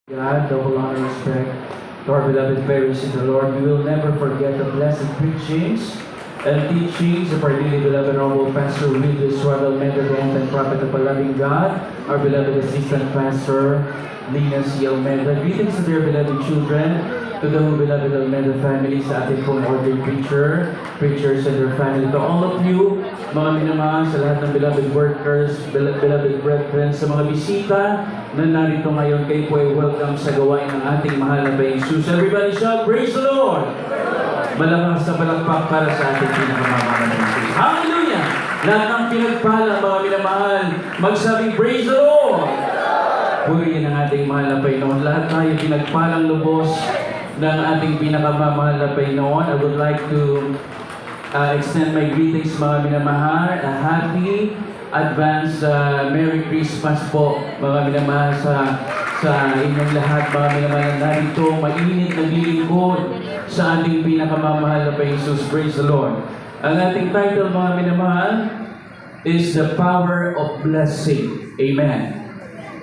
God, double honor and respect to our beloved parents in the Lord. We will never forget the blessed preachings and teachings of our dearly beloved Honorable Pastor Willis Swaddle, Medadent and Prophet of a loving God, our beloved Assistant Pastor Lina C. Almeda. Greetings to their beloved children, to the whole beloved Almeda family, sa ating pong ordained preachers and their family. To all of you, mga minamahal, sa lahat ng beloved workers, beloved brethren, sa mga bisita na narito ngayon, kayo po ay welcome sa gawain ng ating mahal na Bahay Jesus. Everybody shout, praise the Lord! Malakas na palakpak para sa ating pinakamamahal na Jesus. Hallelujah! Lahat ng pinagpala, mga minamahal, magsabing praise the Lord! Purihin ang ating mahal na Panginoon. Lahat tayo pinagpalang lubos ng ating pinakamamahal na Panginoon. I would like to extend my greetings, mga minamahal. A happy advance Merry Christmas po, mga minamahal, sa inyong lahat, mga minamahal na narito, mainit naglilingkod sa ating pinakamamahal na Jesus. Praise the Lord. Ang ating title, mga minamahal, is The Power of Blessing. Amen.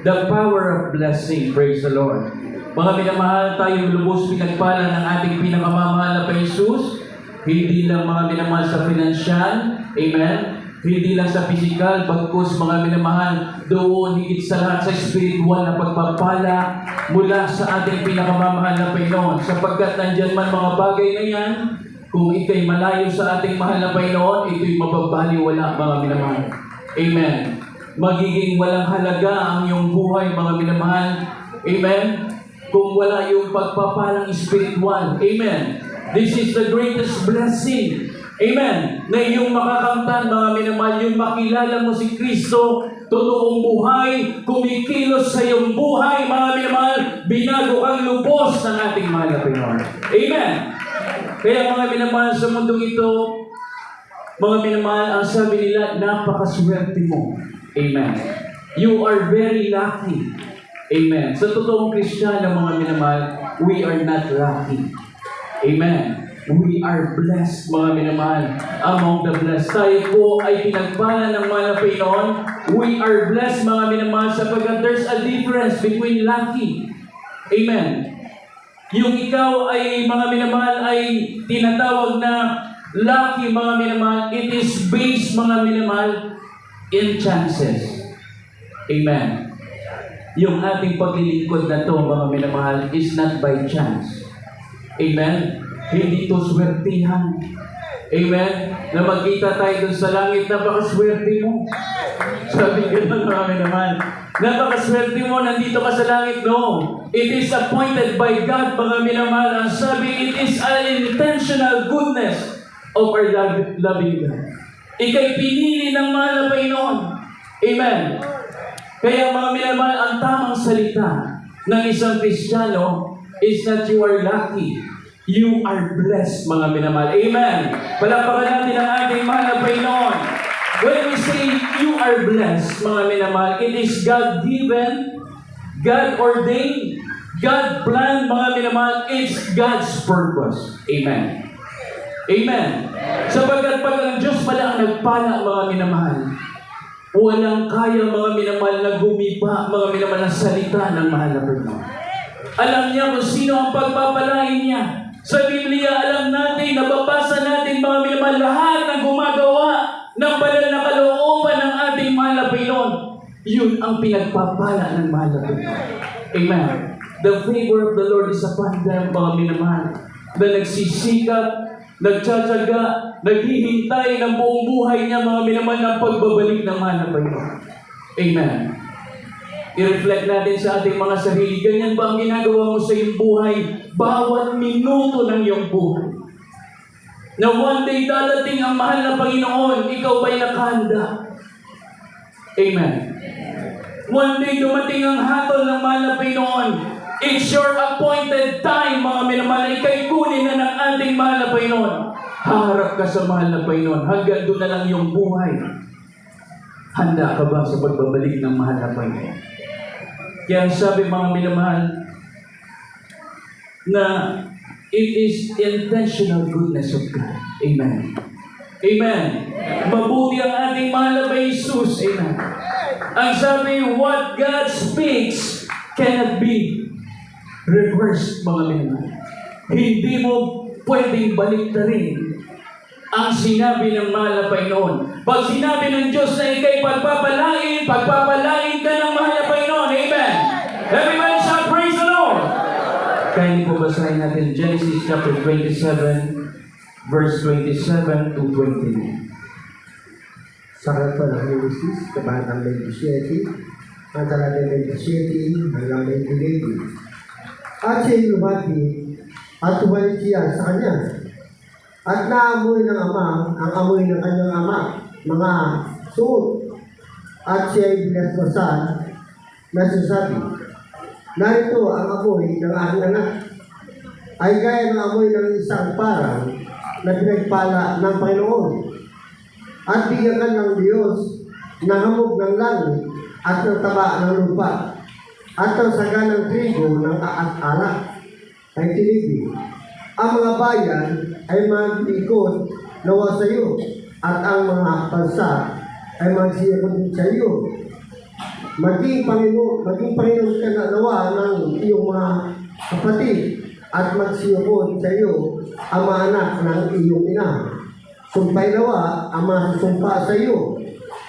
The power of blessing. Praise the Lord. Mga minamahal, tayong lubos pinagpala ng ating pinakamamahal na Jesus. Hindi lang, mga minamahal, sa financial. Amen. Hindi lang sa physical, bagkus, mga minamahal, doon higit sa lahat sa spiritual na pagpapala mula sa ating pinakamamahal na Panginoon. Sapagkat nandyan man mga bagay na yan, kung ikay malayo sa ating mahal na Panginoon, ito'y mababaliwala, mga minamahal. Amen. Magiging walang halaga ang iyong buhay, mga minamahal. Amen. Kung wala yung pagpapalang spiritual. Amen. This is the greatest blessing. Amen. Na iyong makakamtan, mga minamahal, yung makilala mo si Kristo, totoong buhay, kumikilos sa iyong buhay, mga minamahal, binago kang lubos ng ating mahal na Panginoon. Amen. Kaya mga minamahal, sa mundong ito, mga minamahal, ang sabi nila, napakaswerte mo. Amen. You are very lucky. Amen. Sa totoong Kristiyano, mga minamahal, we are not lucky. Amen. We are blessed, mga minamahal, among the blessed. Tayo po ay pinagpala ng mga Panginoon. We are blessed, mga minamahal, sapagkat there's a difference between lucky. Amen. Yung ikaw ay, mga minamahal, ay tinatawag na lucky, mga minamahal. It is based, mga minamahal, in chances. Amen. Yung ating paglilingkod na to, mga minamahal, is not by chance. Amen. Hindi ito swertihan. Amen. Na magkita tayo dun sa langit, napakaswerte mo. Sabi gano'n, mga minamahal. Napakaswerte mo, nandito ka sa langit. No. It is appointed by God, mga minamahal. Ang sabi, it is an intentional goodness of our loving God. Ika'y pinili ng mahal na Panginoon. Amen. Kaya mga minamahal, ang tamang salita ng isang Kristiyano is that you are lucky. You are blessed, mga minamahal. Amen. Palakpakan natin ang ating mahal na Panginoon. When we say you are blessed, mga minamahal, it is God-given, God-ordained, God-planned, mga minamahal. It's God's purpose. Amen. Amen. Sapagkat pag ang Diyos pala ang nagpala, mga minamahal, walang kaya, mga minamahal, na gumiba, mga minamahal, na salita ng mahal na Panginoon. Alam niya kung sino ang pagpapalain niya. Sa Biblia, alam natin, nababasa natin, mga minamahal, lahat ng gumagawa ng banal na kalooban ng ating mahal na Panginoon. Yun ang pinagpapala ng mahal na Panginoon. Amen. The favor of the Lord is upon them, mga minamahal, na nagsisikap, nagtsatsaga, naghihintay ng buong buhay niya, mga minamahal, ng pagbabalik ng mahal na Panginoon. Amen. I-reflect natin sa ating mga sarili. Ganyan ba ang ginagawa mo sa iyong buhay? Bawat minuto ng iyong buhay. Na one day dadating ang mahal na Panginoon, ikaw ba'y nakahanda? Amen. One day dumating ang hatol ng mahal na Panginoon. It's your appointed time, mga minamahal. Ika'y kunin na ng ating mahal na Panginoon. Haharap ka sa mahal na Panginoon. Hanggang doon na lang iyong buhay. Handa ka ba sa pagbabalik ng mahal na Panginoon? Kaya sabi, mga minamahal, na it is intentional goodness of God. Amen. Amen. Mabuti ang ating mahal na Jesus. Amen. Ang sabi, what God speaks cannot be reverse, mga minamahal. Hindi mo pwedeng baliktarin ang sinabi ng mahal na Panginoon. Pag sinabi ng Diyos na ikay pagpapalain ka ng mahal na Panginoon. Amen. Everybody shout, praise the Lord. Kaya po basahin natin Genesis chapter 27, verse 27 to 29. Sa aklat po ng Genesis, kabanatang 27, ang talatang 27 hanggang 29. At siya'y lumapit at tumalik siya sa kanya. At naamoy ng ama ang amoy ng kanyang ama, mga suot. At siya'y binasbasan na sasabi, narito ang amoy ng aking anak, ay gaya ng amoy ng isang parang na pinagpala ng Panginoon. At bigyan ka ng Diyos na hamog ng langit at ng taba ng lupa at ang saga ng trigo ng alak ay tinibig. Ang mga bayan ay maglikod nawa sa iyo at ang mga bansa ay magsiyakod sa iyo. Maging Panginoon ka na nawa ng iyong mga kapatid at magsiyakod sa iyo ang mga anak ng iyong ina. Sumpay nawa ang mga susumpa sa iyo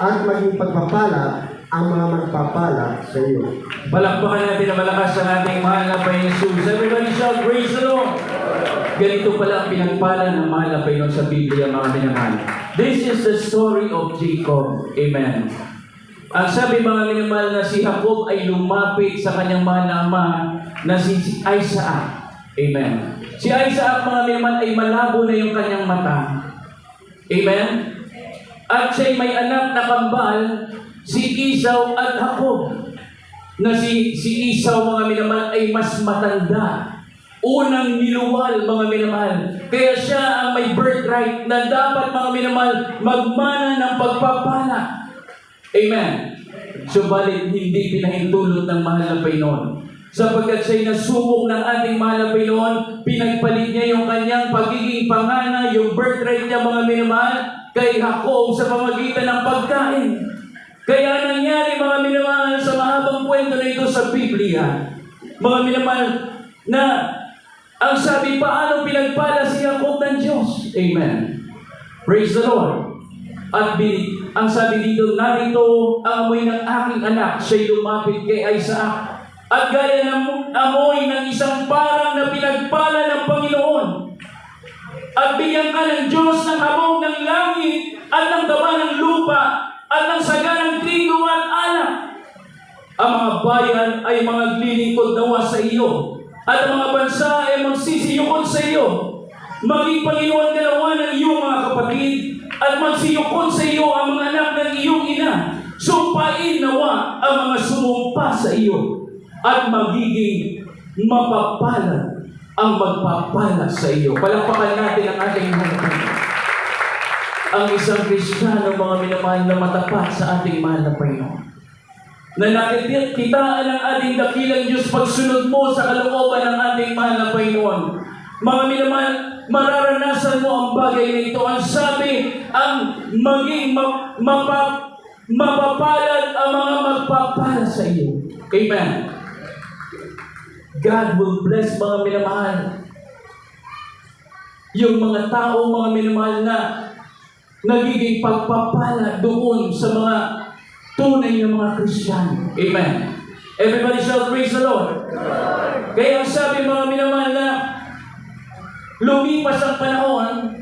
at maging pagpapala ang mga magpapala sa iyo. Palakpakan natin na malakas ang ating mahal na Panginoon Jesus. Everybody shout, praise the Lord. Ganito pala ang pinagpala ng mahal na Panginoon sa Biblia, mga minamahal. This is the story of Jacob. Amen. Ang sabi, mga minamahal, na si Jacob ay lumapit sa kanyang mahal na ama na si Isaac. Amen. Si Isaac, mga minamahal, ay malabo na yung kanyang mata. Amen? At siya'y may anak na kambal, si Esau at Jacob. Na si Esau, mga minamahal, ay mas matanda. Unang niluwal, mga minamahal. Kaya siya ang may birthright na dapat, mga minamahal, magmana ng pagpapala. Amen. Subalit, hindi pinahintulot ng mahal na Panginoon. Sapagkat siya'y nasubok ng ating mahal na Panginoon, pinagpalit niya yung kanyang pagiging pangana, yung birthright niya, mga minamahal, kay Jacob sa pamamagitan ng pagkain. Kaya nangyari, mga minamahal, sa mahabang kwento na ito sa Biblia, mga minamahal, na ang sabi, paano pinagpala si Jacob ng Diyos? Amen. Praise the Lord. At ang sabi dito, narito ang amoy ng aking anak, siya'y lumapit kay Isaac. At gaya ng amoy ng isang parang na pinagpala ng Panginoon. At bigyan ka ng Diyos ng hamog ng langit at ng taba ng lupa at ng saga ng trigo at alak. Ang mga bayan ay maglilingkod nawa sa iyo at ang mga bansa ay magsisiyukod sa iyo. Maging Panginoon ka nawa ng iyong mga kapatid at magsiyukod sa iyo ang mga anak ng iyong ina. Sumpain nawa ang mga sumumpa sa iyo at magiging mapapala ang magpapala sa iyo. Palakpakan natin ang ating mga. Ang isang Kristiyano, mga minamahal, na matapat sa ating mahal na Panginoon. Na nakikitaan ang ating dakilang Diyos pagsunod mo sa kalooban ng ating mahal na Panginoon. Mga minamahal, mararanasan mo ang bagay na ito. Ang sabi, ang maging mapapalad ang mga magpapala sa iyo. Amen. God will bless, mga minamahal, yung mga tao, mga minamahal, na nagiging pagpapala doon sa mga tunay na mga Kristiyano. Amen. Everybody shall praise the Lord. Kaya ang sabi, mga minamahal, na lumipas ang panahon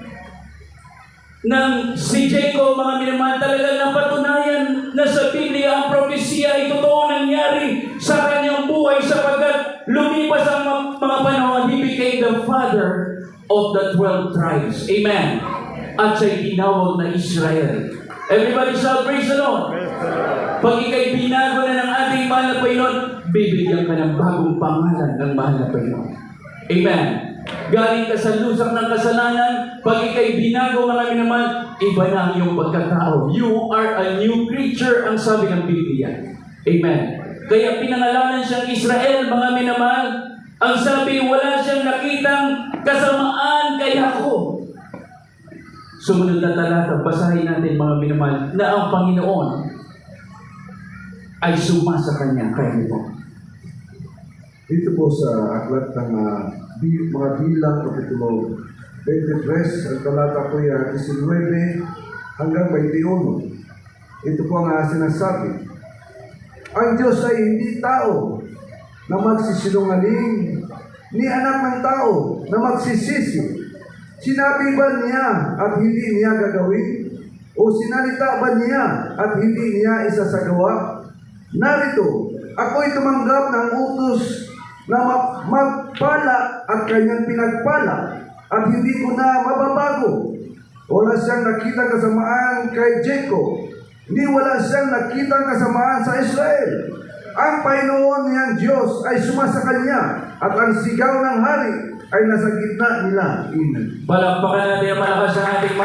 ng si Jacob, mga minamahal, talaga napatunayan na sa Biblia ang propesya ay totoo nangyari sa kanyang buhay, sapagkat lumipas ang mga panahon, he became the father of the 12 tribes. Amen. At siya'y tinawag na Israel. Everybody shall praise the Lord. Pag ika'y binago na ng ating mahal na Panginoon, bibigyan ka ng bagong pangalan ng mahal na Panginoon. Amen. Galing ka sa lusak ng kasalanan, pag ika'y binago, mga minamahal, iba na ang iyong pagkatao. You are a new creature, ang sabi ng Biblia. Amen. Kaya pinangalanan siyang Israel, mga minamahal. Ang sabi, wala siyang nakitang kasamaan kay Jacob. Sumunod na talata, basahin natin, mga minamahal, na ang Panginoon ay suma sa kanya kay Jacob. Dito po sa aklat ng mga bilang, kapitulo 23, ang talata po yan, 19 hanggang 21. Ito po ang sinasabi. Ang Diyos ay hindi tao na magsisinungaling, ni anak ng tao na magsisisi. Sinabi ba niya at hindi niya gagawin? O sinalita ba niya at hindi niya isasagawa? Narito, ako'y tumanggap ng utos na magpala at kanyang pinagpala at hindi ko na mababago. Wala siyang nakitang kasamaan kay Jacob, ni wala siyang nakitang kasamaan sa Israel. Ang Panginoon niyang Diyos ay sumasa kanya at ang sigaw ng hari ay nasa gitna nila. Amen. Palakpakan natin ang malakas ng ating